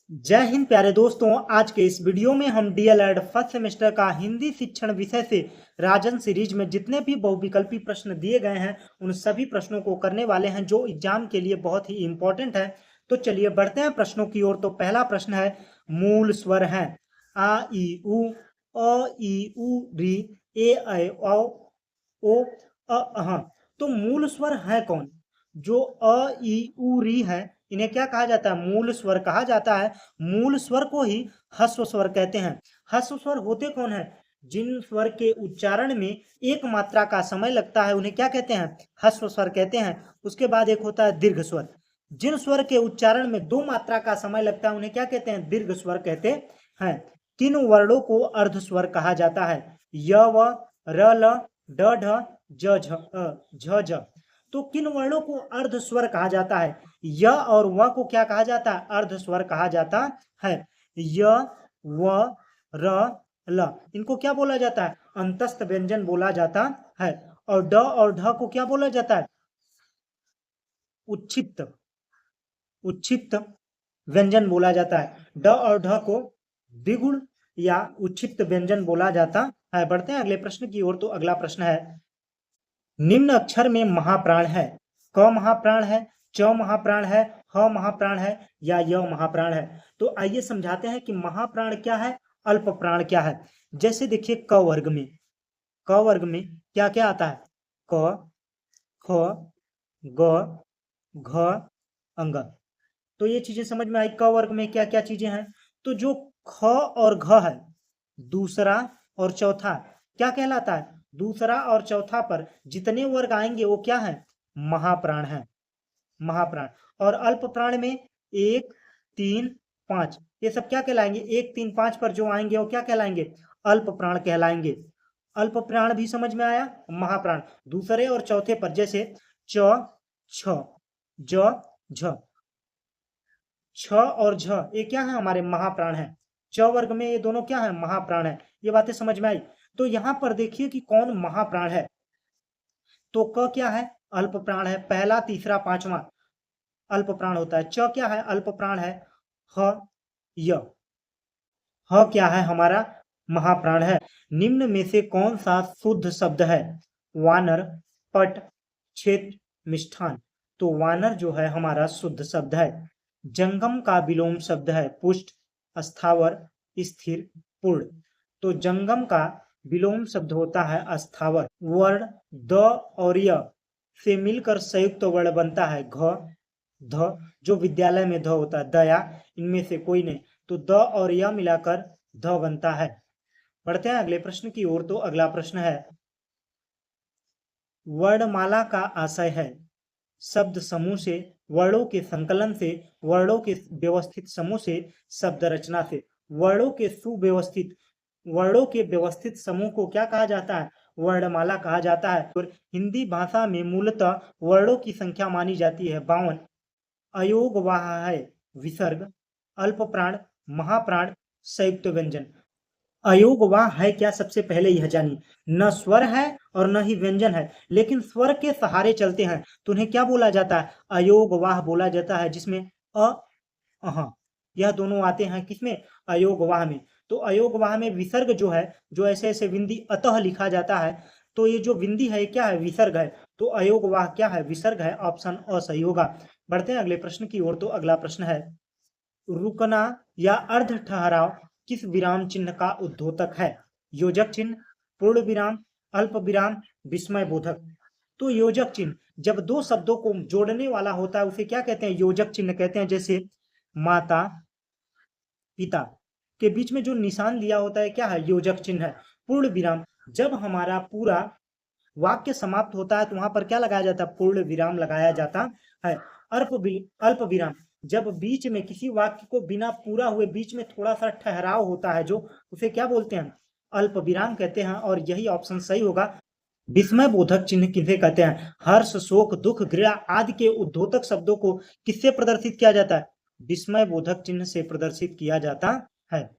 जय हिंद प्यारे दोस्तों। आज के इस वीडियो में हम डीएलएड फर्स्ट सेमेस्टर का हिंदी शिक्षण विषय से राजन सीरीज में जितने भी बहुविकल्पी प्रश्न दिए गए हैं उन सभी प्रश्नों को करने वाले हैं जो एग्जाम के लिए बहुत ही इंपॉर्टेंट है। तो चलिए बढ़ते हैं प्रश्नों की ओर। तो पहला प्रश्न है, मूल स्वर हैं आ ई उ, अ ई उ री, ए ऐ ओ अ। तो मूल स्वर है कौन? जो अ ई उ री है इन्हें क्या कहा जाता है? मूल स्वर कहा जाता है। मूल स्वर को ही ह्रस्व स्वर कहते हैं। ह्रस्व स्वर होते कौन है? जिन स्वर के उच्चारण में एक मात्रा का समय लगता है उन्हें क्या कहते हैं? ह्रस्व स्वर कहते हैं। उसके बाद एक होता है दीर्घ स्वर। जिन स्वर के उच्चारण में दो मात्रा का समय लगता है उन्हें क्या कहते हैं? दीर्घ स्वर कहते हैं। किन वर्णों को अर्ध स्वर कहा जाता है? य व, र ल, ड ढ, ज झ अ, झ झ। तो किन वर्णों को अर्ध स्वर कहा जाता है? य और व को क्या कहा जाता है? अर्ध स्वर कहा जाता है। य व र ल इनको क्या बोला जाता है? अंतस्थ व्यंजन बोला जाता है। और ड और ढ को क्या बोला जाता है? उच्छिप्त उच्छिप्त व्यंजन बोला जाता है। ड और ढ को द्विगुण या उच्छिप्त व्यंजन बोला जाता है। बढ़ते हैं अगले प्रश्न की ओर। तो अगला प्रश्न है, निम्न अक्षर में महाप्राण है। क महाप्राण है, च महाप्राण है, ह महाप्राण है या य महाप्राण है? तो आइए समझाते हैं कि महाप्राण क्या है, अल्प प्राण क्या है। जैसे देखिए क वर्ग में क्या क्या आता है? क, ख, ग, घ, अंग। तो ये चीजें समझ में आई। क वर्ग में क्या क्या चीजें हैं? तो जो ख और घ है, दूसरा और चौथा क्या कहलाता है? दूसरा और चौथा पर जितने वर्ग आएंगे वो क्या है? महाप्राण है। महाप्राण। और अल्प प्राण में एक, तीन, पांच, ये सब क्या कहलाएंगे? एक, तीन, पांच पर जो आएंगे वो क्या कहलाएंगे? अल्प प्राण कहलाएंगे। अल्प प्राण भी समझ में आया। महाप्राण दूसरे और चौथे पर, जैसे च, छ, ज, झ। छ और झ ये क्या है? हमारे महाप्राण है। च वर्ग में ये दोनों क्या है? महाप्राण है। ये बातें समझ में आई। तो यहां पर देखिए कि कौन महाप्राण है। तो क क्या है? अल्प प्राण है। पहला, तीसरा, पांचवा अल्प प्राण होता है। च क्या है? अल्प प्राण है। ह, य, ह क्या है? हमारा महाप्राण है। निम्न में से कौन सा शुद्ध शब्द है? वानर, पट, क्षेत्र, मिष्ठान। तो वानर जो है हमारा शुद्ध शब्द है। जंगम का विलोम शब्द है पुष्ट, स्थावर, स्थिर, पूर्ण। तो जंगम का विलोम शब्द होता है स्थावर। वर्ण द और य से मिलकर संयुक्त वर्ण बनता है घ, ध। जो विद्यालय में ध होता है, दया इनमें से कोई नहीं। तो द और य मिलाकर ध बनता है। बढ़ते हैं अगले प्रश्न की ओर। तो अगला प्रश्न है, वर्णमाला का आशय है शब्द समूह से, वर्णों के संकलन से, वर्णों के व्यवस्थित समूह से, शब्द रचना से। वर्णों के सुव्यवस्थित वर्णों के व्यवस्थित समूह को क्या कहा जाता है? वर्णमाला कहा जाता है। और हिंदी भाषा में मूलतः वर्णों की संख्या मानी जाती है 52। अयोगवाह है विसर्ग, अल्प प्राण, महाप्राण, संयुक्त व्यंजन। अयोगवाह है क्या? सबसे पहले यह जानिए। न स्वर है और न ही व्यंजन है, लेकिन स्वर के सहारे चलते हैं तो उन्हें क्या बोला जाता है? अयोगवाह बोला जाता है। जिसमें अ, अह यह दोनों आते हैं किसमें? अयोगवाह में। तो अयोगवाह में विसर्ग जो है, जो ऐसे ऐसे विंदी अतः लिखा जाता है, तो ये जो विंदी है क्या है? विसर्ग है। तो अयोगवाह क्या है? विसर्ग है। ऑप्शन अ सही होगा। बढ़ते हैं अगले प्रश्न की ओर। तो अगला प्रश्न है, रुकना या अर्ध ठहराव किस विराम चिन्ह का उद्योतक है? योजक चिन्ह, पूर्ण विराम, अल्प विराम, विस्मय बोधक। तो योजक चिन्ह जब दो शब्दों को जोड़ने वाला होता है उसे क्या कहते हैं? योजक चिन्ह कहते हैं। जैसे माता, पिता के बीच में जो निशान दिया होता है क्या है? योजक चिन्ह है। पूर्ण विराम जब हमारा पूरा वाक्य समाप्त होता है तो वहां पर क्या लगाया जाता है? पूर्ण विराम लगाया जाता है। अल्प विराम जब बीच में किसी वाक्य को बिना पूरा हुए बीच में थोड़ा सा ठहराव होता है जो, उसे क्या बोलते हैं? अल्प विराम कहते हैं। और यही ऑप्शन सही होगा। विस्मय बोधक चिन्ह किसे कहते हैं? हर्ष, शोक, दुख, घृणा आदि के उद्योतक शब्दों को किससे प्रदर्शित किया जाता है? विस्मय बोधक चिन्ह से प्रदर्शित किया जाता है।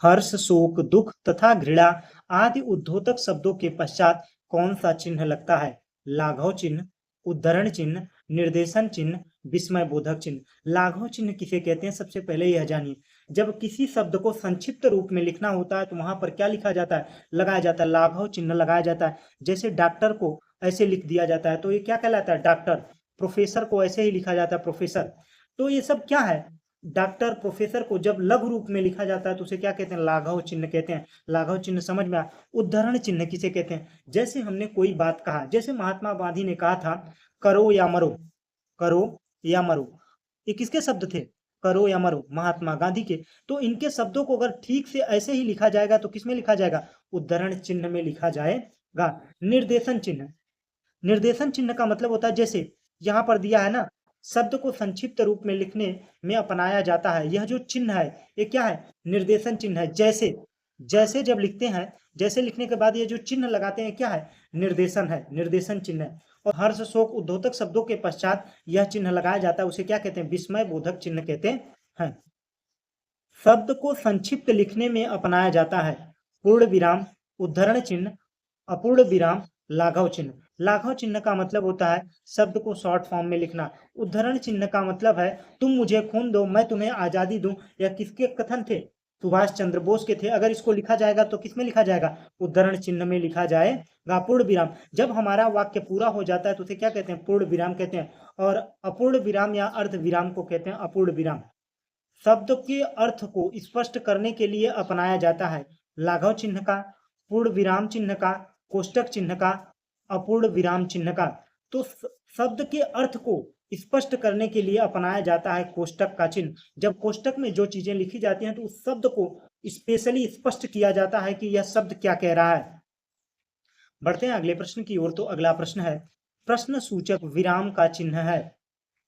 हर्ष, शोक, दुख तथा घृणा आदि उद्योतक शब्दों के पश्चात कौन सा चिन्ह लगता है? लाघव चिन्ह, उद्धरण चिन्ह, निर्देशन चिन्ह, विस्मय बोधक चिन्ह। लाघव चिन्ह किसे कहते हैं, सबसे पहले यह जानिए। जब किसी शब्द को संक्षिप्त रूप में लिखना होता है तो वहां पर क्या लिखा जाता है, लगाया जाता है, लाघव चिन्ह लगाया जाता है। जैसे डॉक्टर को ऐसे लिख दिया जाता है तो ये क्या कहलाता है, डॉक्टर। प्रोफेसर को ऐसे ही लिखा जाता है, प्रोफेसर। तो ये सब क्या है, डॉक्टर, प्रोफेसर को जब लघु रूप में लिखा जाता है तो उसे क्या कहते हैं, लाघव चिन्ह कहते हैं। लाघव चिन्ह समझ में आया। उद्धरण चिन्ह किसे कहते हैं, जैसे हमने कोई बात कहा, जैसे महात्मा गांधी ने कहा था करो या मरो, करो या मरो, ये किसके शब्द थे, करो या मरो, महात्मा गांधी के। तो इनके शब्दों को अगर ठीक से ऐसे ही लिखा जाएगा तो किसमें लिखा जाएगा, उद्धरण चिन्ह में लिखा जाएगा। निर्देशन चिन्ह, निर्देशन चिन्ह का मतलब होता है, जैसे यहाँ पर दिया है ना, शब्द को संक्षिप्त रूप में लिखने में अपनाया जाता है, यह जो चिन्ह है ये क्या है, निर्देशन चिन्ह है। जैसे, जैसे जब लिखते हैं, जैसे लिखने के बाद ये जो चिन्ह लगाते हैं क्या है, निर्देशन है, निर्देशन चिन्ह है। और हर्ष शोक उद्योतक शब्दों के पश्चात यह चिन्ह लगाया जाता है, उसे क्या कहते हैं, विस्मय बोधक चिन्ह कहते हैं। शब्द को संक्षिप्त लिखने में अपनाया जाता है, पूर्ण विराम, उद्धरण चिन्ह, अपूर्ण विराम, लाघव चिन्ह। लाघव चिन्ह का मतलब होता है शब्द को शॉर्ट फॉर्म में लिखना। उद्धरण चिन्ह का मतलब है तुम मुझे खून दो मैं तुम्हें आजादी दूं, यह किसके कथन थे, सुभाष चंद्र बोस के थे। अगर इसको लिखा जाएगा तो किसमें लिखा जाएगा, उद्धरण चिन्ह में लिखा जाएगा। पूर्ण विराम, जब हमारा वाक्य पूरा हो जाता है तो उसे क्या कहते हैं, पूर्ण विराम कहते हैं। और अपूर्ण विराम या अर्ध विराम को कहते हैं अपूर्ण विराम। शब्द के अर्थ को स्पष्ट करने के लिए अपनाया जाता है, लाघव चिन्ह का, पूर्ण विराम चिन्ह का, कोष्टक चिन्ह का, अपूर्ण विराम चिन्ह का। तो शब्द के अर्थ को स्पष्ट करने के लिए अपनाया जाता है कोष्टक का चिन्ह। जब कोष्टक में जो चीजें लिखी जाती हैं तो उस शब्द को स्पेशली स्पष्ट किया जाता है कि यह शब्द क्या कह रहा है। बढ़ते हैं अगले प्रश्न की ओर। तो अगला प्रश्न है, प्रश्न सूचक विराम का चिन्ह है।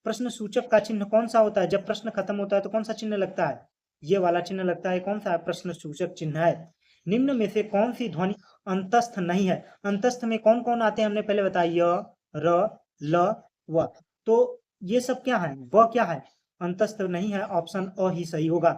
प्रश्न सूचक का चिन्ह कौन सा होता है, जब प्रश्न खत्म होता है तो कौन सा चिन्ह लगता है, ये वाला चिन्ह लगता है। कौन सा है, प्रश्न सूचक चिन्ह है। निम्न में से कौन सी ध्वनि अंतस्थ नहीं है। अंतस्थ में कौन कौन आते हैं, हमने पहले बताया, य, र, ल, व। तो ये सब क्या है, व क्या है, अंतस्थ नहीं है, ऑप्शन अ ही सही होगा।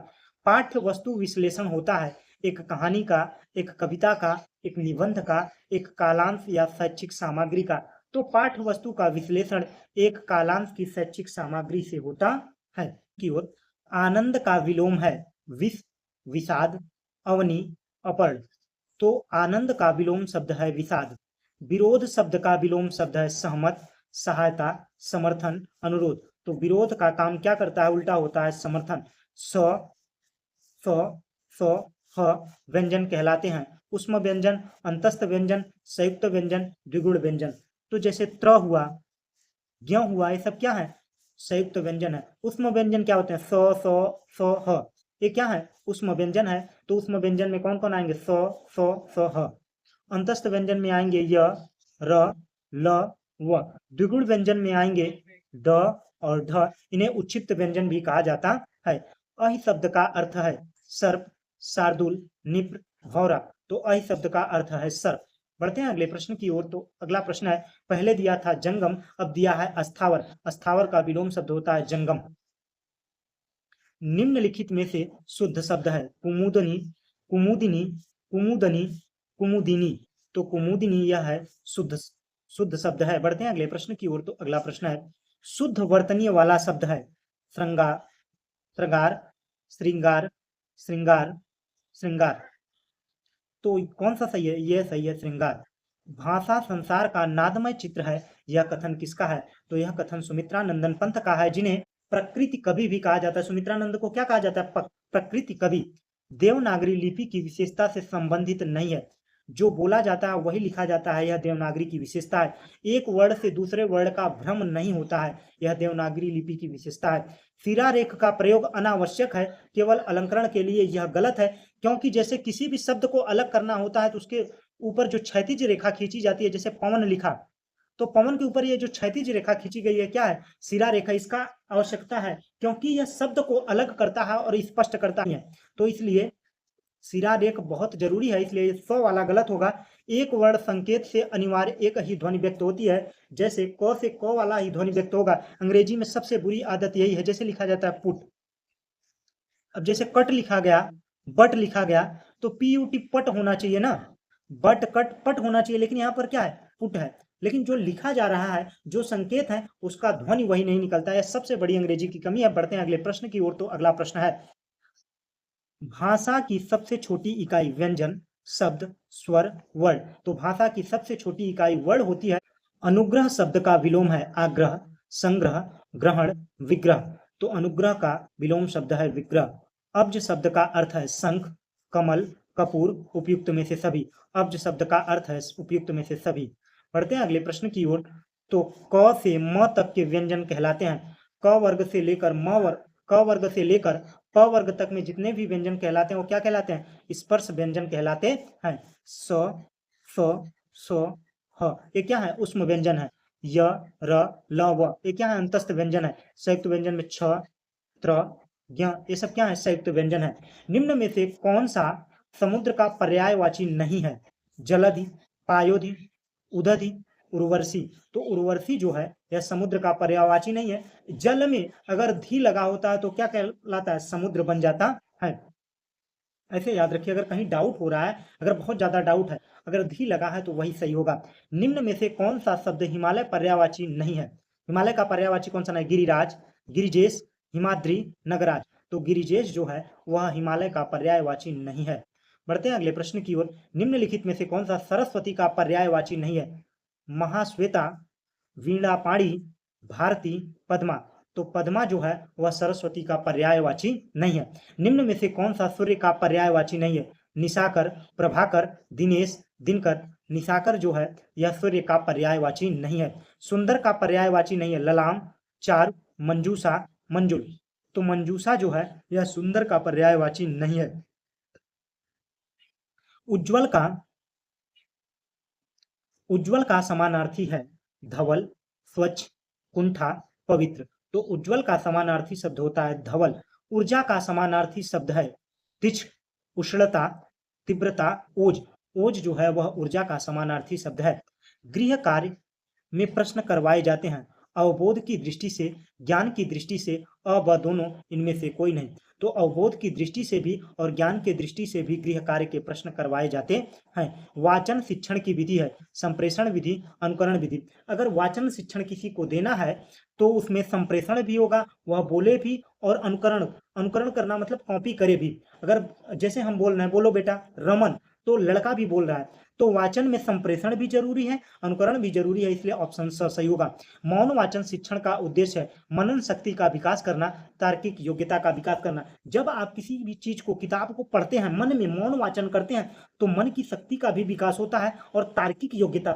पाठ्य वस्तु विश्लेषण होता है एक कहानी का, एक कविता का, एक निबंध का, एक कालांश या शैक्षिक सामग्री का। तो पाठ्य वस्तु का विश्लेषण एक कालांश की शैक्षिक सामग्री से होता है। की ओर, आनंद का विलोम है विष, विषाद, अवनी, अपर्ण। तो आनंद का विलोम शब्द है विषाद। विरोध शब्द का विलोम शब्द है सहमत, सहायता, समर्थन, अनुरोध। तो विरोध का काम क्या करता है, उल्टा होता है समर्थन। स, स, स, ह व्यंजन कहलाते हैं। उष्म व्यंजन, अंतस्थ व्यंजन, संयुक्त व्यंजन, द्विगुण व्यंजन। तो जैसे त्र हुआ, ज्ञ हुआ, ये सब क्या है, संयुक्त व्यंजन है। उष्म व्यंजन क्या होते हैं, स, स, स, ह, ये क्या है, उष्म व्यंजन है। तो उष्म व्यंजन में कौन कौन आएंगे, स, स, स, ह। अंतस्थ व्यंजन में आएंगे य, र, ल, व। द्विगुण व्यंजन में आएंगे ड और ढ। इन्हें उच्छिष्ट व्यंजन भी कहा जाता है। अहि शब्द का अर्थ है सर्प, शार्दुल, निप्र, भौरा। तो अहि शब्द का अर्थ है सर्प। बढ़ते हैं अगले प्रश्न की ओर। तो अगला प्रश्न है, पहले दिया था जंगम, अब दिया है अस्थावर। अस्थावर का विलोम शब्द होता है जंगम। निम्नलिखित में से शुद्ध शब्द है कुमुदनी, कुमुदिनी, कुमुदनी, कुमुदिनी। तो कुमुदिनी यह है शुद्ध शुद्ध शब्द है। बढ़ते हैं अगले प्रश्न की ओर। तो अगला प्रश्न है, शुद्ध वर्तनीय वाला शब्द है श्रृंगार, श्रृंगार, श्रृंगार, श्रृंगार, श्रृंगार। तो कौन सा सही है, यह सही है, श्रृंगार। भाषा संसार का नादमय चित्र है, यह कथन किसका है, तो यह कथन सुमित्रा नंदन पंत का है, जिन्हें प्रकृति कवि भी कहा जाता है। सुमित्रानंद को क्या कहा जाता है, प्रकृति कवि। देवनागरी लिपि की विशेषता से संबंधित नहीं है, जो बोला जाता है वही लिखा जाता है, यह देवनागरी की विशेषता है। एक वर्ण से दूसरे वर्ण का भ्रम नहीं होता है, यह देवनागरी लिपि की विशेषता है। सिरा रेख का प्रयोग अनावश्यक है, केवल अलंकरण के लिए यह गलत है, क्योंकि जैसे किसी भी शब्द को अलग करना होता है तो उसके ऊपर जो क्षैतिज रेखा खींची जाती है, जैसे पवन लिखा, तो पवन के ऊपर ये जो क्षैतिज रेखा खींची गई है क्या है, सिरा रेखा। इसका आवश्यकता है क्योंकि यह शब्द को अलग करता है और स्पष्ट करता है, तो इसलिए सिरा रेख बहुत जरूरी है, इसलिए 100 वाला गलत होगा। एक वर्ण संकेत से अनिवार्य एक ही ध्वनि व्यक्त होती है, जैसे क से क वाला ही ध्वनि व्यक्त होगा। अंग्रेजी में सबसे बुरी आदत यही है, जैसे लिखा जाता है पुट, अब जैसे कट लिखा गया, बट लिखा गया, तो पीयूटी पट होना चाहिए ना, बट कट पट होना चाहिए, लेकिन यहाँ पर क्या है, पुट है। लेकिन जो लिखा जा रहा है, जो संकेत है, उसका ध्वनि वही नहीं निकलता है। सबसे बड़ी अंग्रेजी की कमी है। बढ़ते हैं अगले प्रश्न की ओर। तो अगला प्रश्न है, भाषा की सबसे छोटी इकाई व्यंजन, शब्द, स्वर, वर्ण। तो भाषा की सबसे छोटी इकाई वर्ण होती है। अनुग्रह शब्द का विलोम है आग्रह, संग्रह, ग्रहण, विग्रह। तो अनुग्रह का विलोम शब्द है विग्रह। अब्ज शब्द का अर्थ है शंख, कमल, कपूर, उपयुक्त में से सभी। अब्ज शब्द का अर्थ है उपयुक्त में से सभी। पढ़ते हैं अगले प्रश्न की ओर। तो क से म तक के व्यंजन कहलाते हैं। क वर्ग से लेकर क वर्ग से लेकर प वर्ग तक में जितने भी व्यंजन कहलाते हैं वो क्या कहलाते हैं? स्पर्श व्यंजन कहलाते हैं। स, फ, स, ह ये क्या है? ऊष्म व्यंजन है। य, र, ल, व ये क्या है? अंतस्थ व्यंजन है। संयुक्त व्यंजन में छ, त्र, ज्ञ ये सब क्या है? संयुक्त व्यंजन है। निम्न में से कौन सा समुद्र का पर्यायवाची नहीं है? जलधि, पायोधि, उदधि, उर्वशी। तो उर्वशी जो है यह समुद्र का पर्यायवाची नहीं है। जल में अगर धी लगा होता है तो क्या कहलाता है? समुद्र बन जाता है। ऐसे याद रखिए, अगर कहीं डाउट हो रहा है, अगर बहुत ज्यादा डाउट है, अगर धी लगा है तो वही सही होगा। निम्न में से कौन सा शब्द हिमालय पर्यायवाची नहीं है? हिमालय का पर्यायवाची कौन सा नहीं? गिरिराज, गिरिजेश, हिमाद्री, नगराज। तो गिरिजेश जो है वह हिमालय का पर्यायवाची नहीं है। बढ़ते हैं अगले प्रश्न की ओर। निम्नलिखित में से कौन सा सरस्वती का पर्यायवाची नहीं है? महाश्वेता, वीणापाणी, भारती, पद्मा। तो पद्मा जो है वह सरस्वती का पर्यायवाची नहीं है। निम्न में से कौन सा सूर्य का पर्यायवाची नहीं है? निशाकर, प्रभाकर, दिनेश, दिनकर। निशाकर जो है यह सूर्य का पर्यायवाची नहीं है। सुंदर का पर्यायवाची नहीं है। ललाम, चारु, मंजूषा, मंजुल। तो मंजूषा जो है यह सुंदर का पर्यायवाची नहीं है। उज्ज्वल का उज्ज्वल का समानार्थी है धवल, स्वच्छ, कुंठा, पवित्र। तो उज्ज्वल का समानार्थी शब्द होता है धवल। ऊर्जा का समानार्थी शब्द है तिछ, उष्णता, तीव्रता, ओज। ओज जो है वह ऊर्जा का समानार्थी शब्द है। गृह कार्य में प्रश्न करवाए जाते हैं। अवबोध की दृष्टि से, ज्ञान की दृष्टि से, अ ब दोनों इनमें से कोई नहीं। तो अवबोध की दृष्टि से भी और ज्ञान की दृष्टि से भी गृह कार्य के प्रश्न करवाए जाते हैं। वाचन शिक्षण की विधि है संप्रेषण विधि, अनुकरण विधि। अगर वाचन शिक्षण किसी को देना है तो उसमें संप्रेषण भी होगा, वह बोले भी, और अनुकरण अनुकरण करना मतलब कॉपी करे भी। अगर जैसे हम बोल रहे हैं, बोलो बेटा रमन, तो लड़का भी बोल रहा है, तो वाचन में संप्रेषण भी जरूरी है, अनुकरण भी जरूरी है, इसलिए ऑप्शन स सही होगा। मौन वाचन शिक्षण का उद्देश्य है मनन शक्ति का विकास करना, तार्किक योग्यता का विकास करना। जब आप किसी भी चीज को, किताब को पढ़ते हैं, मन में मौन वाचन करते हैं, तो मन की शक्ति का भी विकास होता है। और तार्किक योग्यता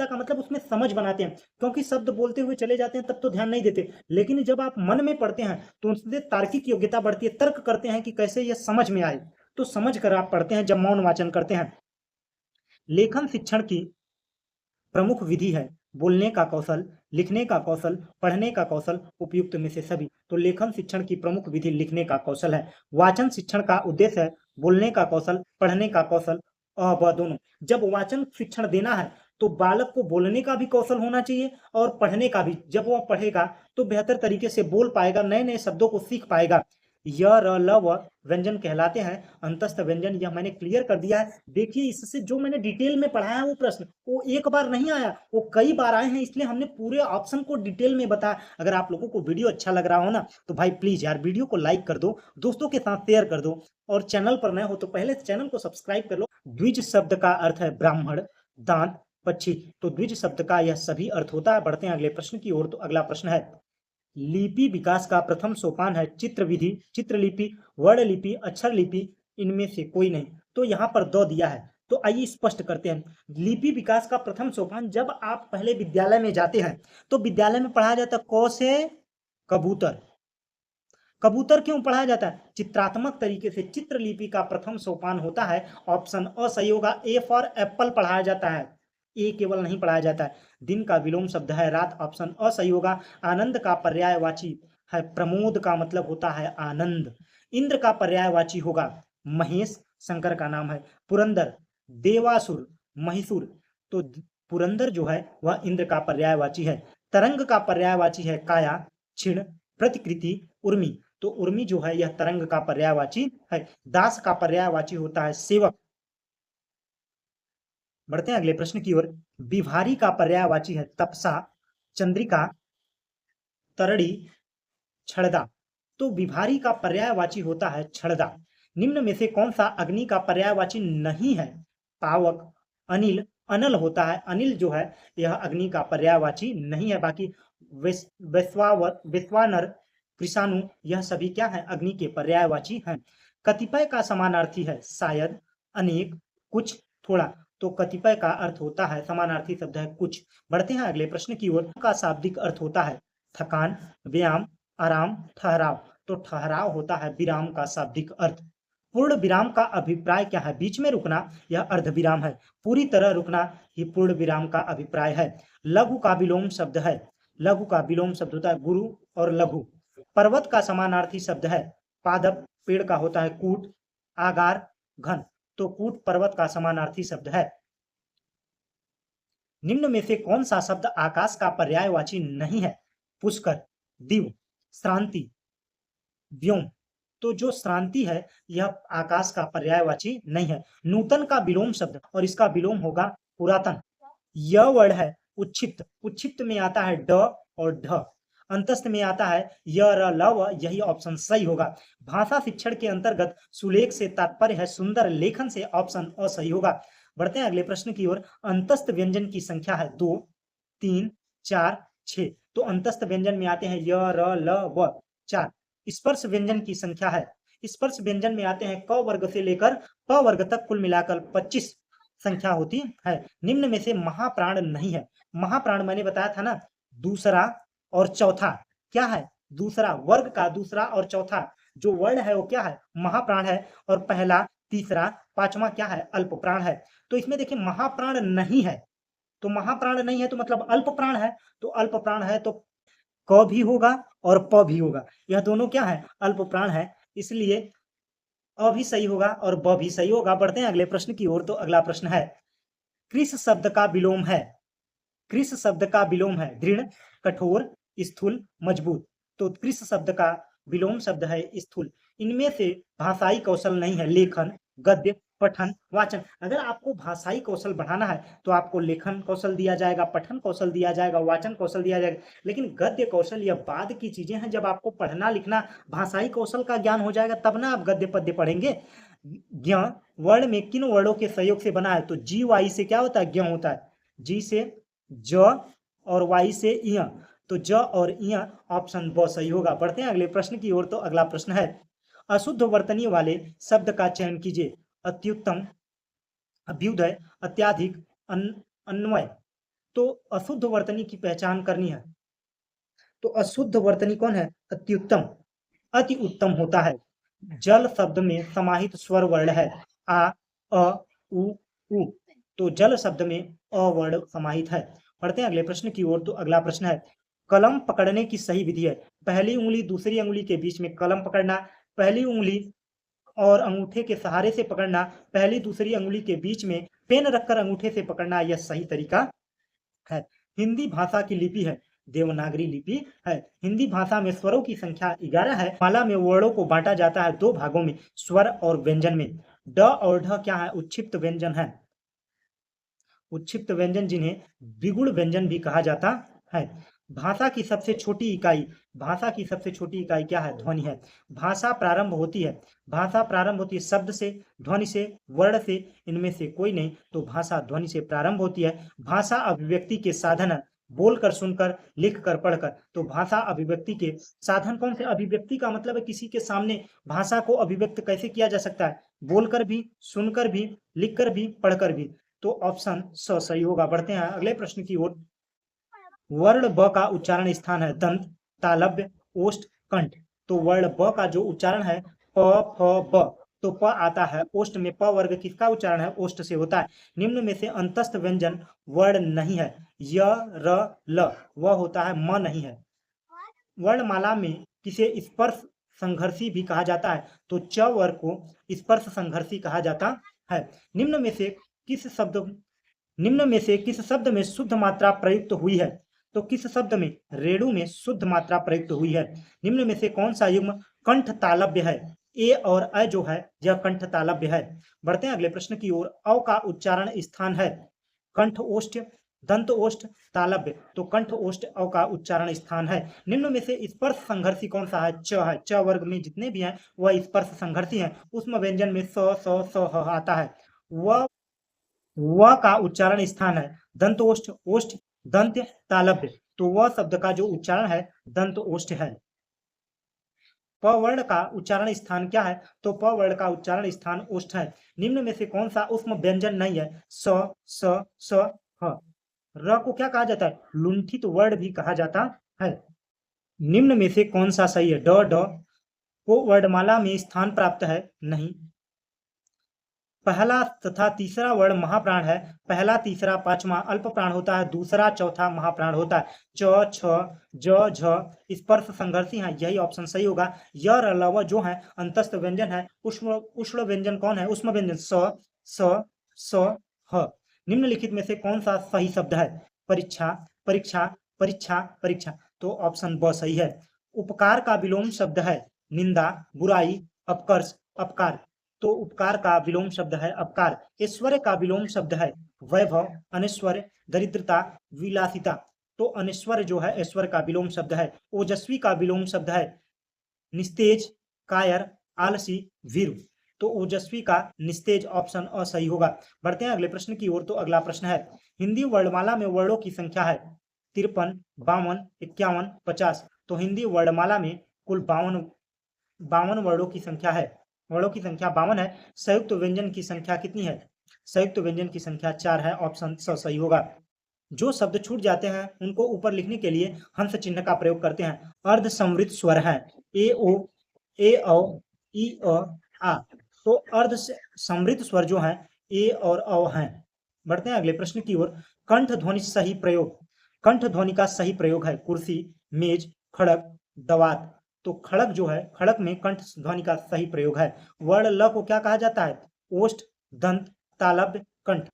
का मतलब उसमें समझ बनाते हैं, क्योंकि शब्द बोलते हुए चले जाते हैं तब तो ध्यान नहीं देते, लेकिन जब आप मन में पढ़ते हैं तो उससे तार्किक योग्यता बढ़ती है, तर्क करते हैं कि कैसे यह समझ में आए, तो समझ कर आप पढ़ते हैं जब मौन वाचन करते हैं। लेखन शिक्षण की प्रमुख विधि है बोलने का कौशल, लिखने का कौशल, पढ़ने का कौशल, उपयुक्त में से सभी। तो लेखन शिक्षण की प्रमुख विधि लिखने का कौशल है। वाचन शिक्षण का उद्देश्य है बोलने का कौशल, पढ़ने का कौशल, अ ब दोनों। जब वाचन शिक्षण देना है तो बालक को बोलने का भी कौशल होना चाहिए और पढ़ने का भी। जब वह पढ़ेगा तो बेहतर तरीके से बोल पाएगा, नए नए शब्दों को सीख पाएगा। य, र, ल, व व्यंजन कहलाते हैं अंतस्थ व्यंजन। यह मैंने क्लियर कर दिया है। देखिए, इससे जो मैंने डिटेल में पढ़ाया है वो प्रश्न, वो एक बार नहीं आया, वो कई बार आए हैं, इसलिए हमने पूरे ऑप्शन को डिटेल में बताया। अगर आप लोगों को वीडियो अच्छा लग रहा हो ना, तो भाई प्लीज यार वीडियो को लाइक कर दो, दोस्तों के साथ शेयर कर दो, और चैनल पर नए हो तो पहले चैनल को सब्सक्राइब कर लो। द्विज शब्द का अर्थ है ब्राह्मण, दांत, पक्षी। तो द्विज शब्द का यह सभी अर्थ होता है। बढ़ते हैं अगले प्रश्न की ओर। तो अगला प्रश्न है, लिपि विकास का प्रथम सोपान है चित्र विधि, चित्रलिपि, वर्ण लिपि, अक्षर लिपि, इनमें से कोई नहीं। तो यहाँ पर दो दिया है, तो आइए स्पष्ट करते हैं। लिपि विकास का प्रथम सोपान, जब आप पहले विद्यालय में जाते हैं तो विद्यालय में पढ़ाया जाता है क से कबूतर। कबूतर क्यों पढ़ाया जाता है? चित्रात्मक तरीके से चित्रलिपि का प्रथम सोपान होता है। ऑप्शन अ सही होगा। ए फॉर एप्पल पढ़ाया जाता है, ए केवल नहीं पढ़ाया जाता है। दिन का विलोम शब्द है रात, ऑप्शन अ सही होगा। आनंद का पर्यायवाची है प्रमोद, का मतलब होता है आनंद। इंद्र का पर्यायवाची होगा महेश, शंकर का नाम है। पुरंदर, देवासुर, महिषुर। तो पुरंदर जो है वह इंद्र का पर्यायवाची है। तरंग का पर्यायवाची है काया, क्षीण, प्रतिकृति, उर्मी। तो उर्मी जो है यह तरंग का पर्यायवाची है। दास का पर्यायवाची होता है सेवक। बढ़ते हैं अगले प्रश्न की ओर। विभारी का पर्यायवाची है तपसा, चंद्रिका, तरड़ी, छड़दा। तो विभारी का पर्यायवाची होता है छड़दा। निम्न में से कौन सा अग्नि का पर्यायवाची नहीं है? पावक, अनिल, अनल होता है। अनिल जो है यह अग्नि का पर्यायवाची नहीं है। बाकी विश्वानर, कृषाणु, यह सभी क्या है? अग्नि के पर्यायवाची हैं। कतिपय का समानार्थी है शायद, अनेक, कुछ, थोड़ा। तो कतिपय का अर्थ होता है, समानार्थी शब्द है कुछ। बढ़ते हैं अगले प्रश्न की ओर। का शाब्दिक अर्थ होता है थकान, व्यायाम, आराम, ठहराव। तो ठहराव होता है विराम का शाब्दिक अर्थ। पूर्ण विराम का अभिप्राय क्या है? बीच में रुकना, यह अर्ध विराम है। पूरी तरह रुकना ही पूर्ण विराम का अभिप्राय है। लघु का विलोम शब्द है। लघु का विलोम शब्द होता है गुरु और लघु। पर्वत का समानार्थी शब्द है पादप, पेड़ का होता है कूट, आगार, घन। तो कूट पर्वत का समानार्थी शब्द है। निम्न में से कौन सा शब्द आकाश का पर्यायवाची नहीं है? पुष्कर, दिव, श्रांति, व्योम। तो जो श्रांति है यह आकाश का पर्यायवाची नहीं है। नूतन का विलोम शब्द और इसका विलोम होगा पुरातन। यह वर्ड है उच्छिप्त। उच्छिप्त में आता है ड और ढ। अंतस्थ में आता है य र ल व। यही ऑप्शन सही होगा। भाषा शिक्षण के अंतर्गत सुलेख से तात्पर्य है सुंदर लेखन से। ऑप्शन अ सही होगा। बढ़ते हैं अगले प्रश्न की ओर। अंतस्थ व्यंजन की संख्या है 2, 3, 4, 6। तो अंतस्थ व्यंजन में आते हैं य र ल व 4। स्पर्श व्यंजन की संख्या है। स्पर्श व्यंजन में आते हैं क वर्ग से लेकर प वर्ग तक, कुल मिलाकर 25 संख्या होती है। निम्न में से महाप्राण नहीं है। महाप्राण मैंने बताया था ना, दूसरा और चौथा। क्या है? दूसरा, वर्ग का दूसरा और चौथा जो वर्ण है वो क्या है? महाप्राण है। और पहला, तीसरा, पांचवा क्या है? अल्प प्राण है। तो इसमें देखिए महाप्राण नहीं है, तो महाप्राण नहीं है तो मतलब अल्प प्राण है। तो अल्प प्राण है तो क भी होगा और प भी होगा। यह दोनों क्या है? अल्प प्राण है। इसलिए अ भी सही होगा और ब भी सही होगा। बढ़ते हैं अगले प्रश्न की ओर। तो अगला प्रश्न है, कृष शब्द का विलोम है। कृष शब्द का विलोम है दृढ़, कठोर, स्थूल, मजबूत। तो कृष शब्द का विलोम शब्द है स्थूल। इनमें से भाषाई कौशल नहीं है। लेखन, गद्य, पठन, वाचन। अगर आपको भाषाई कौशल बढ़ाना है तो आपको लेखन कौशल दिया जाएगा, पठन कौशल दिया जाएगा, वाचन कौशल दिया जाएगा। लेकिन गद्य कौशल यह बाद की चीजें हैं। जब आपको पढ़ना लिखना भाषाई कौशल का ज्ञान हो जाएगा तब ना आप गद्य पद्य पढ़ेंगे। ज्ञ वर्ण में किन वर्णों के सहयोग से बना है? तो जी वाई से क्या होता है? ज्ञ होता है। जी से ज और वाई से इय। तो ज और इय ऑप्शन ब सही होगा। बढ़ते हैं अगले प्रश्न की ओर। तो अगला प्रश्न है, अशुद्ध वर्तनी वाले शब्द का चयन कीजिए। अत्युत्तम, अभ्युदय, अत्याधिक, अन्वय। तो अशुद्ध वर्तनी की पहचान करनी है। तो अशुद्ध वर्तनी कौन है? अत्युत्तम। अति उत्तम होता है। जल शब्द में समाहित स्वर वर्ण है आ, अ, उ, उ। तो जल शब्द में अ वर्ण समाहित है। पढ़ते हैं अगले प्रश्न की ओर। तो अगला प्रश्न है, कलम पकड़ने की सही विधि है। पहली उंगली दूसरी उंगली के बीच में कलम पकड़ना, पहली उंगली और अंगूठे के सहारे से पकड़ना, पहली दूसरी अंगुली के बीच में पेन रखकर अंगूठे से पकड़ना, यह सही तरीका है। हिंदी भाषा की लिपि है देवनागरी लिपि है। हिंदी भाषा में स्वरों की संख्या 11 है। माला में वर्णों को बांटा जाता है 2 भागों में, स्वर और व्यंजन में। ड और ढ क्या है? उच्छिप्त व्यंजन है। उच्छिप्त व्यंजन जिन्हें द्विगुण व्यंजन भी कहा जाता है। भाषा की सबसे छोटी इकाई, भाषा की सबसे छोटी इकाई क्या है? ध्वनि है। भाषा प्रारंभ होती है, भाषा प्रारंभ होती है शब्द से, ध्वनि से, वर्ण से, इनमें से कोई नहीं। तो भाषा ध्वनि से प्रारंभ होती है। भाषा अभिव्यक्ति के साधन है, बोलकर, सुनकर, लिखकर, पढ़कर। तो भाषा अभिव्यक्ति के साधन कौन से? अभिव्यक्ति का मतलब है किसी के सामने भाषा को अभिव्यक्त कैसे किया जा सकता है? बोलकर भी, सुनकर भी, लिखकर भी, पढ़कर भी। तो ऑप्शन स सही होगा। बढ़ते हैं अगले प्रश्न की ओर। वर्ण ब का उच्चारण स्थान है दंत, तालव्य, ओष्ठ, कंठ। तो वर्ण ब का जो उच्चारण है प, फ, ब। तो प आता है ओष्ठ में। प वर्ग किसका उच्चारण है? ओष्ठ से होता है। निम्न में से अंतस्थ व्यंजन वर्ण नहीं है। य, र, ल। वह होता है म नहीं है। वर्णमाला में किसे स्पर्श संघर्षी भी कहा जाता है? तो च वर्ग को स्पर्श संघर्षी कहा जाता है। निम्न में से किस शब्द निम्न में से किस शब्द में शुद्ध मात्रा प्रयुक्त हुई है? तो किस शब्द में? रेणु में शुद्ध मात्रा प्रयुक्त हुई है। निम्न में से कौन सा युग्म कंठ तालव्य है? ए और अ जो है यह कंठ तालव्य है। बढ़ते हैं अगले प्रश्न की ओर। अ का उच्चारण स्थान है कंठ ओष्ठ, दंत ओष्ठ, तालव्य। तो कंठ ओष्ठ अ का उच्चारण स्थान है। निम्न में से स्पर्श संघर्षी कौन सा है? च है। च वर्ग में जितने भी हैं वह स्पर्श संघर्षी हैं। ऊष्म व्यंजन में स ह आता है। व का उच्चारण स्थान है दंत ओष्ठ, ओष्ठ, दंत, तालव्य। तो वह शब्द का जो उच्चारण है दंत ओष्ठ है। प वर्ण का उच्चारण स्थान क्या है? तो प वर्ण का उच्चारण स्थान ओष्ठ है। निम्न में से कौन सा ऊष्म व्यंजन नहीं है? स, ह। र को क्या कहा जाता है? लुंठित वर्ण भी कहा जाता है। निम्न में से कौन सा सही है? ड, ड को वर्णमाला में स्थान प्राप्त है? नहीं। पहला तथा तीसरा वर्ण महाप्राण है। पहला, तीसरा, पांचवा अल्प प्राण होता है। दूसरा, चौथा महाप्राण होता है। च, छ, ज, झ स्पर्श संघर्षी हैं। यही ऑप्शन सही होगा। य, र, ल, व जो है अंतस्थ व्यंजन है। उष्म उष्ण व्यंजन कौन है? उष्म व्यंजन स, ह। निम्नलिखित में से कौन सा सही शब्द है? परीक्षा, परीक्षा, परीक्षा, परीक्षा। तो ऑप्शन ब सही है। उपकार का विलोम शब्द है निंदा, बुराई, अपकर्ष, अपकार। तो उपकार का विलोम शब्द है अपकार। ऐश्वर्य का विलोम शब्द है वैभव, अनैश्वर्य, दरिद्रता, विलासिता। तो अनैश्वर्य जो है ऐश्वर्य का विलोम शब्द है। ओजस्वी का विलोम शब्द है निस्तेज, कायर, आलसी, भीरु। तो ओजस्वी का निस्तेज ऑप्शन अ सही होगा। बढ़ते हैं अगले प्रश्न की ओर। तो अगला प्रश्न है हिंदी वर्णमाला में वर्णों की संख्या है 53, 52, 51, 50। तो हिंदी वर्णमाला में कुल 52 वर्णों की संख्या है। वर्णों की संख्या 52 है। संयुक्त व्यंजन की संख्या कितनी है? संयुक्त व्यंजन की संख्या 4 है। ऑप्शन स सही होगा। जो शब्द छूट जाते हैं उनको ऊपर लिखने के लिए हंस चिन्ह का प्रयोग करते हैं। अर्ध समृद्ध स्वर है ए ओ, ए औ, ई अ, आ। तो अर्ध समृद्ध स्वर जो है ए और अ हैं। बढ़ते हैं अगले प्रश्न की ओर। कंठ ध्वनि सही प्रयोग। कंठ ध्वनि का सही प्रयोग है कुर्सी, मेज, खड़क, दवात। तो खड़क जो है खड़क में कंठ ध्वनि का सही प्रयोग है। वर्ण ल को क्या कहा जाता है? ओष्ठ, दंत, तालव्य, कंठ।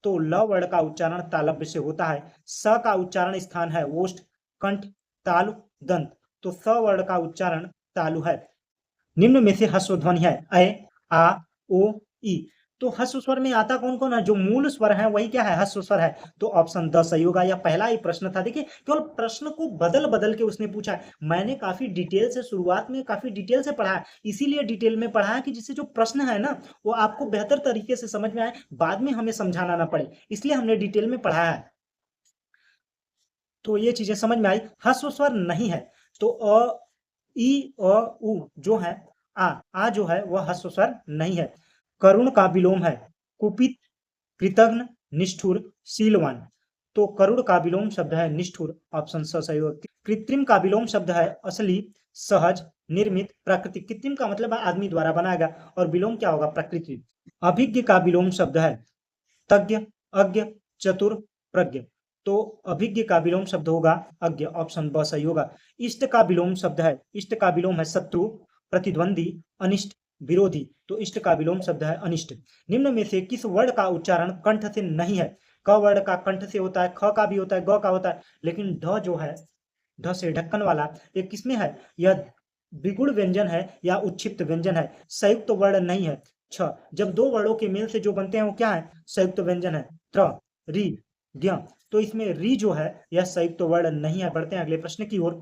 तो ल वर्ण का उच्चारण तालव्य से होता है। स का उच्चारण स्थान है ओष्ठ, कंठ, तालु, दंत। तो स वर्ण का उच्चारण तालु है। निम्न में से ह्रस्व ध्वनि है अ, आ, ओ, ई। तो ह्रस्व स्वर में आता कौन कौन है? जो मूल स्वर है वही क्या है? ह्रस्व स्वर है। तो ऑप्शन द सही होगा। यह पहला ही प्रश्न था। देखिए केवल प्रश्न को बदल बदल के उसने पूछा है। मैंने काफी डिटेल से शुरुआत में काफी डिटेल से पढ़ा है। इसीलिए डिटेल में पढ़ा है कि जिससे जो प्रश्न है ना वो आपको बेहतर तरीके से समझ में आए, बाद में हमें समझाना ना पड़े, इसलिए हमने डिटेल में पढ़ा है। तो ये चीजें समझ में आई। ह्रस्व स्वर नहीं है। तो अ, ई, अ, उ जो है आ जो है वह ह्रस्व स्वर नहीं है। करुण का विलोम है कुपित, कृतघ्न, निष्ठुर, शीलवान। तो करुण का विलोम शब्द है निष्ठुर। ऑप्शन स सही होगा। कृत्रिम का विलोम शब्द है असली, सहज, निर्मित, प्राकृतिक। कृत्रिम का मतलब है आदमी द्वारा बनाया गया और विलोम क्या होगा? प्रकृति। अभिज्ञ का विलोम शब्द है तज्ञ, अज्ञ, चतुर, प्रज्ञ। तो अभिज्ञ का विलोम शब्द होगा अज्ञ। ऑप्शन ब सही होगा। इष्ट का विलोम शब्द है इष्ट का विलोम है शत्रु, प्रतिद्वंदी, अनिष्ट, विरोधी। तो इष्ट का विलोम शब्द है अनिष्ट। निम्न में से किस वर्ण का उच्चारण कंठ से नहीं है? क वर्ण का कंठ से होता है, ख का भी होता है, ग का होता है, लेकिन ढ जो है ढ से ढक्कन वाला ये किसमें है? यह द्विगुण व्यंजन है या उच्छिप्त व्यंजन है। संयुक्त वर्ण नहीं है। छ जब दो वर्णों के मेल से जो बनते हैं वो क्या है? संयुक्त व्यंजन है। त्र, री, ज्ञ। तो इसमें री जो है यह संयुक्त वर्ण नहीं है। बढ़ते हैं अगले प्रश्न की ओर।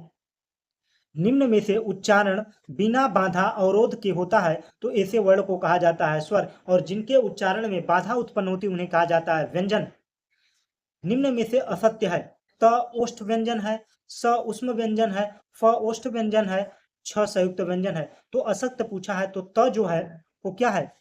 निम्न में से उच्चारण बिना बाधा अवरोध के होता है तो ऐसे वर्ण को कहा जाता है स्वर, और जिनके उच्चारण में बाधा उत्पन्न होती है उन्हें कहा जाता है व्यंजन। निम्न में से असत्य है त ओष्ठ व्यंजन है, स उष्म व्यंजन है, फ ओष्ठ व्यंजन है, छ संयुक्त व्यंजन है। तो असत्य पूछा है तो त जो है वो क्या है?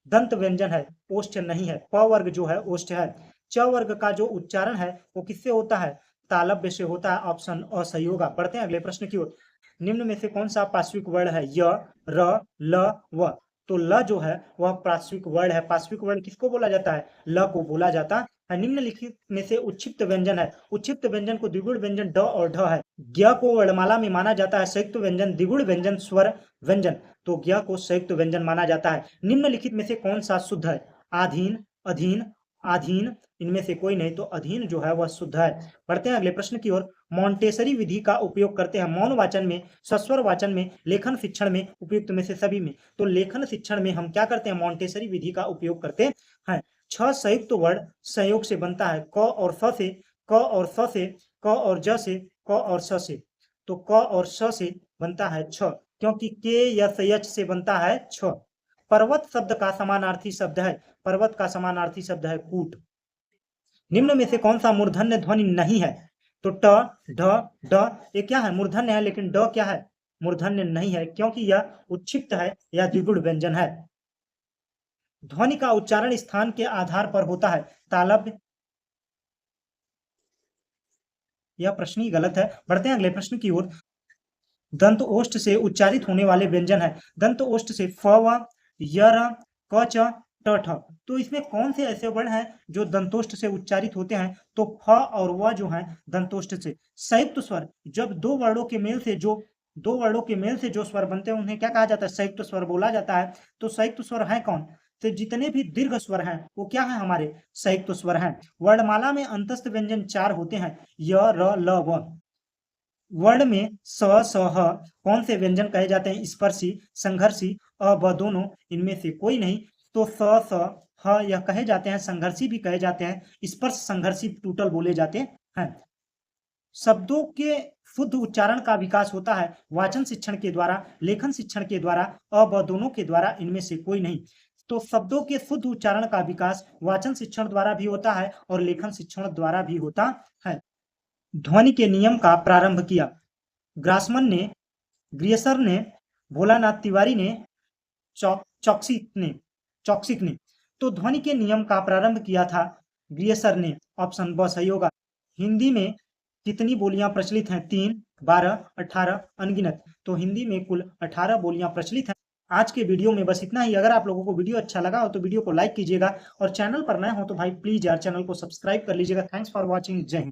दंत व्यंजन है, ओष्ठ नहीं है। प वर्ग जो है ओष्ठ है। च वर्ग का जो उच्चारण है वो किससे होता है? तालव्य से होता है। ऑप्शन अ सही होगा। बढ़ते हैं अगले प्रश्न की ओर। निम्न में से कौन सा पार्श्विक वर्ण है? य, र, ल, व। तो ल जो है वह पार्श्विक वर्ण है। पार्श्विक वर्ण किसको बोला जाता है? ल को बोला जाता है। निम्नलिखित में से उच्छिप्त व्यंजन है। उच्छिप्त व्यंजन को द्विगुण व्यंजन ड और ढ है। ज्ञ को वर्णमाला में माना जाता है संयुक्त व्यंजन, द्विगुण व्यंजन, स्वर व्यंजन। तो ज्ञ को संयुक्त व्यंजन माना जाता है। निम्नलिखित में से कौन सा शुद्ध है? आधीन, अधीन, आधीन। इनमें से कोई नहीं। तो अधीन जो है वह शुद्ध है। बढ़ते हैं अगले प्रश्न की ओर। मॉन्टेसरी विधि का उपयोग करते हैं मौन वाचन में, सस्वर वाचन में, लेखन शिक्षण में, उपयुक्त में से सभी में। तो लेखन शिक्षण में हम क्या करते हैं? मॉन्टेसरी विधि का उपयोग करते हैं। छ संयुक्त वर्ण संयोग से बनता है, क और स से, क और स से, क और ज से, क और स से। तो क और स से बनता है छ, क्योंकि के या यच से बनता है छ। पर्वत शब्द का समानार्थी शब्द है, पर्वत का समानार्थी शब्द है कूट। निम्न में से कौन सा मूर्धन्य ध्वनि नहीं है? तो ट, ढ, ड ये क्या है? मूर्धन्य है, लेकिन ड क्या है? मूर्धन्य नहीं है, क्योंकि यह उच्छिक्त है या द्विगुण व्यंजन है। ध्वनि का उच्चारण स्थान के आधार पर होता है, तालव्य। यह प्रश्न ही गलत है। बढ़ते हैं अगले प्रश्न की ओर। दंत ओष्ठ से उच्चारित होने वाले व्यंजन है। दंत ओष्ठ से फ, व, य, र, क, च, ट, ठ। तो इसमें कौन से ऐसे वर्ण हैं जो दंतोष्ठ से उच्चारित होते हैं? तो फ और व जो हैं दंतोष्ठ से। संयुक्त स्वर, जब दो वर्णों के मेल से जो स्वर बनते हैं उन्हें क्या कहा जाता है? संयुक्त स्वर बोला जाता है। तो संयुक्त स्वर है कौन? तो जितने भी दीर्घ स्वर हैं वो क्या है? हमारे संयुक्त स्वर हैं। वर्णमाला में अंतस्थ व्यंजन 4 होते हैं, य, र, ल, व। वर्ण में स, स, ह कौन से व्यंजन कहे जाते हैं? स्पर्शी, संघर्षी, अ, ब दोनों, इनमें से कोई नहीं। तो स, स, ह यह कहे जाते हैं, संघर्षी भी कहे जाते हैं, स्पर्श संघर्षी टोटल बोले जाते हैं। शब्दों के शुद्ध उच्चारण का विकास होता है वाचन शिक्षण के द्वारा, लेखन शिक्षण के द्वारा, अ, ब दोनों के द्वारा, इनमें से कोई नहीं। तो शब्दों के शुद्ध उच्चारण का विकास वाचन शिक्षण द्वारा भी होता है और लेखन शिक्षण द्वारा भी होता है। ध्वनि के नियम का प्रारंभ किया। ग्रासमन ने, ग्रियसर ने, भोलानाथ तिवारी ने, चौक्सिक ने। तो ध्वनि के नियम का प्रारंभ किया था ग्रियसर ने। ऑप्शन ब सही होगा। हिंदी में कितनी बोलियां प्रचलित हैं? 3, 12, 18, अनगिनत। तो हिंदी में कुल 18 बोलियां प्रचलित हैं। आज के वीडियो में बस इतना ही। अगर आप लोगों को वीडियो अच्छा लगा हो तो वीडियो को लाइक कीजिएगा और चैनल पर नए हो तो भाई प्लीज यार चैनल को सब्सक्राइब कर लीजिएगा। Thanks for watching. जय हिंद।